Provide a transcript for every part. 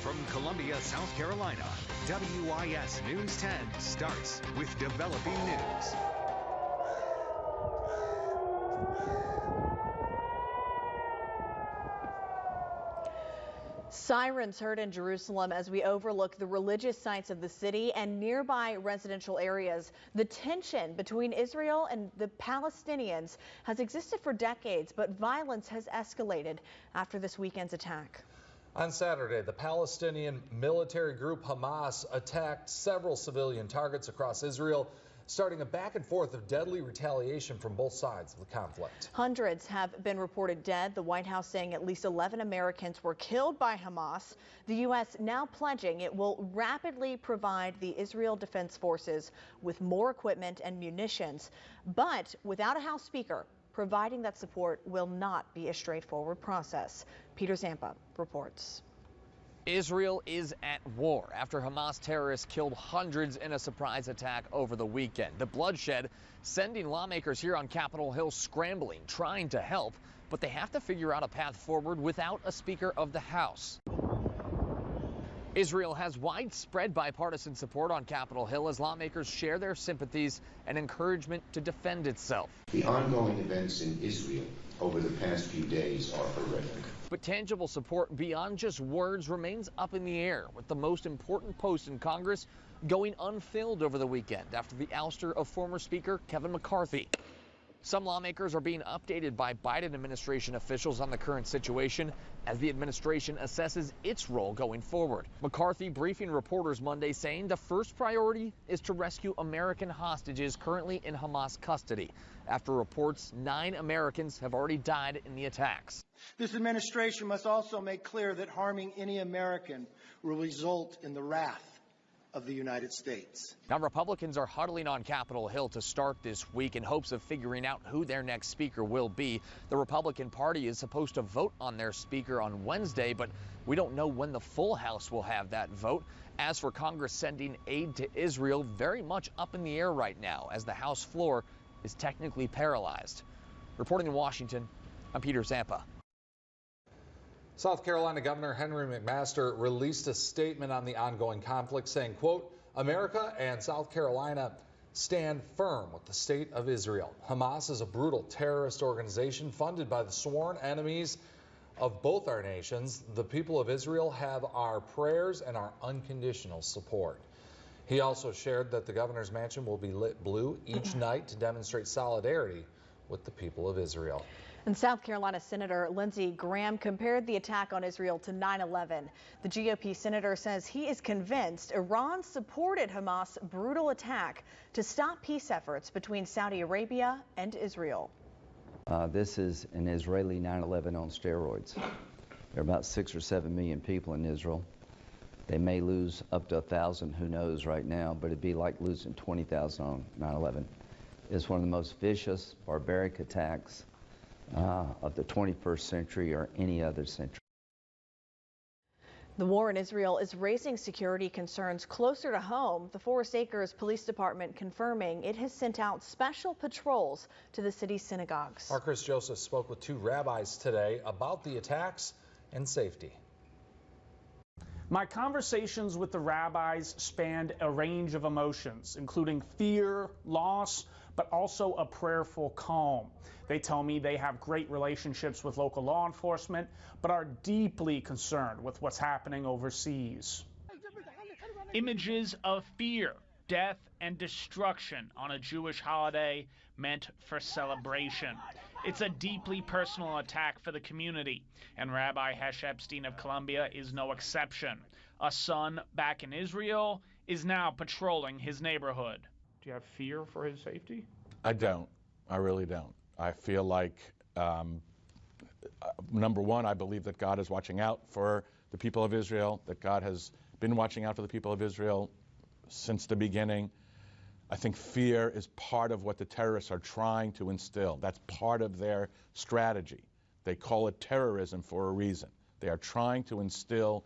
From Columbia, South Carolina, WIS News 10 starts with developing news. Sirens heard in Jerusalem as we overlook the religious sites of the city and nearby residential areas. The tension between Israel and the Palestinians has existed for decades, but violence has escalated after this weekend's attack. On Saturday, the Palestinian military group Hamas attacked several civilian targets across Israel, starting a back and forth of deadly retaliation from both sides of the conflict. Hundreds have been reported dead, the White House saying at least 11 Americans were killed by Hamas. The U.S. now pledging it will rapidly provide the Israel Defense Forces with more equipment and munitions. But without a House Speaker, providing that support will not be a straightforward process. Peter Zampa reports. Israel is at war after Hamas terrorists killed hundreds in a surprise attack over the weekend. The bloodshed sending lawmakers here on Capitol Hill scrambling, trying to help, but they have to figure out a path forward without a Speaker of the House. Israel has widespread bipartisan support on Capitol Hill as lawmakers share their sympathies and encouragement to defend itself. The ongoing events in Israel over the past few days are horrific. But tangible support beyond just words remains up in the air, with the most important post in Congress going unfilled over the weekend after the ouster of former Speaker Kevin McCarthy. Some lawmakers are being updated by Biden administration officials on the current situation as the administration assesses its role going forward. McCarthy briefing reporters Monday saying the first priority is to rescue American hostages currently in Hamas custody after reports 9 Americans have already died in the attacks. This administration must also make clear that harming any American will result in the wrath of the United States. Now, Republicans are huddling on Capitol Hill to start this week in hopes of figuring out who their next speaker will be. The Republican Party is supposed to vote on their speaker on Wednesday, but we don't know when the full House will have that vote. As for Congress sending aid to Israel, very much up in the air right now as the House floor is technically paralyzed. Reporting in Washington, I'm Peter Zampa. South Carolina Governor Henry McMaster released a statement on the ongoing conflict saying, quote, America and South Carolina stand firm with the state of Israel. Hamas is a brutal terrorist organization funded by the sworn enemies of both our nations. The people of Israel have our prayers and our unconditional support. He also shared that the governor's mansion will be lit blue each night to demonstrate solidarity with the people of Israel. And South Carolina Senator Lindsey Graham compared the attack on Israel to 9/11. The GOP senator says he is convinced Iran supported Hamas' brutal attack to stop peace efforts between Saudi Arabia and Israel. This is an Israeli 9/11 on steroids. There are about 6 or 7 million people in Israel. They may lose up to 1,000, who knows right now, but it'd be like losing 20,000 on 9/11. It's one of the most vicious, barbaric attacks of the 21st century or any other century. The war in Israel is raising security concerns closer to home. The Forest Acres Police Department confirming it has sent out special patrols to the city's synagogues. Our Chris Joseph spoke with 2 rabbis today about the attacks and safety. My conversations with the rabbis spanned a range of emotions, including fear, loss, but also a prayerful calm. They tell me they have great relationships with local law enforcement, but are deeply concerned with what's happening overseas. Images of fear, death, and destruction on a Jewish holiday meant for celebration. It's a deeply personal attack for the community, and Rabbi Hesh Epstein of Columbia is no exception. A son back in Israel is now patrolling his neighborhood. Do you have fear for his safety? I don't. I really don't. I feel like, number one, I believe that God is watching out for the people of Israel, that God has been watching out for the people of Israel since the beginning. I think fear is part of what the terrorists are trying to instill. That's part of their strategy. They call it terrorism for a reason. They are trying to instill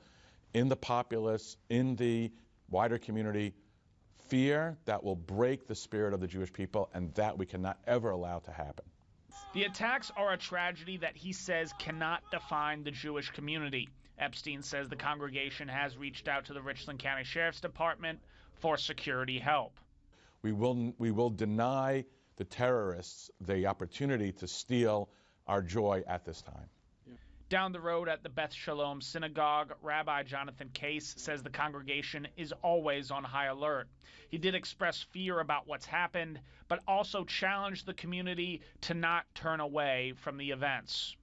in the populace, in the wider community, fear that will break the spirit of the Jewish people, and that we cannot ever allow to happen. The attacks are a tragedy that he says cannot define the Jewish community. Epstein says the congregation has reached out to the Richland County Sheriff's Department for security help. We will deny the terrorists the opportunity to steal our joy at this time. Down the road at the Beth Shalom Synagogue, Rabbi Jonathan Case says the congregation is always on high alert. He did express fear about what's happened, but also challenged the community to not turn away from the events.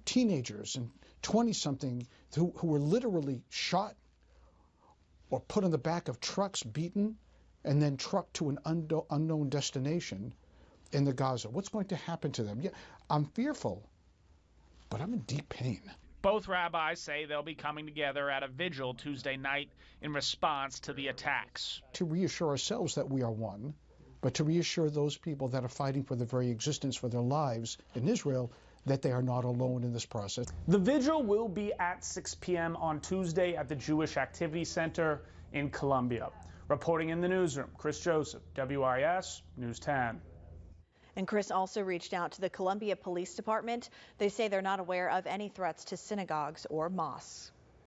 Teenagers and 20-something who were literally shot or put on the back of trucks, beaten, and then trucked to an unknown destination in the Gaza. What's going to happen to them? Yeah, I'm fearful, but I'm in deep pain. Both rabbis say they'll be coming together at a vigil Tuesday night in response to the attacks. To reassure ourselves that we are one, but to reassure those people that are fighting for the very existence for their lives in Israel that they are not alone in this process. The vigil will be at 6 p.m. on Tuesday at the Jewish Activity Center in Columbia. Reporting in the newsroom, Chris Joseph, WIS News 10. And Chris also reached out to the Columbia Police Department. They say they're not aware of any threats to synagogues or mosques.